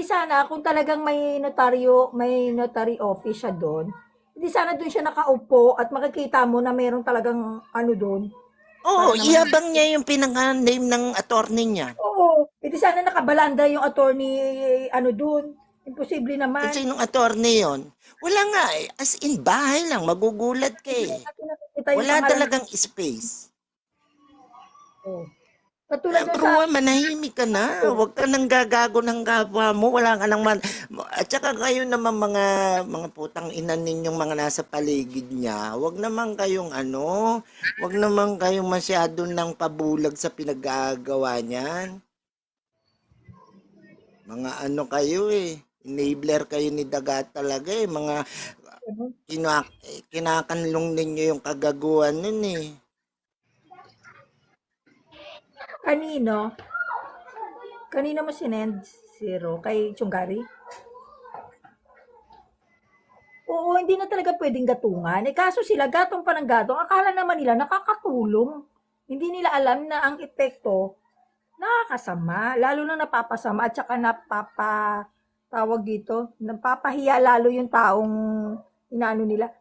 sana kung talagang may notary office siya doon, hindi sana doon siya nakaupo at makikita mo na meron talagang ano doon, Oo, para naman iyabang niya yung pinaka-name ng attorney niya. oo, hindi sana nakabalanda yung attorney ano doon. Imposible Eh, naman. sinong attorney yon? Wala nga eh. As in, bahay lang. Magugulat ka Hindi eh. natin nakikita yung Wala pangalan ng talagang space. oh. Katulad Kaya dun sa Ruan, manahimik ka na. oh, Huwag ka nang gagago ng kapwa mo. Wala ka nang man... At saka kayo naman mga putang ina ninyong mga nasa paligid niya. Huwag naman kayong ano, huwag naman kayong masyado nang pabulag sa pinagagawa niyan. Mga ano kayo eh. Enabler kayo ni Daga talaga eh. Mga ano, kinakanlong ninyo yung kagaguhan nun eh. kanino? Kanino mo sinend zero kay Chungari? Oo, hindi na talaga pwedeng gatungan. Eh, kaso sila gatong pa ng gatong. Akala naman nila nakakatulong. Hindi nila alam na ang epekto nakakasama. Lalo na napapasama at saka tawag dito, napapahiya lalo yung taong inaano nila.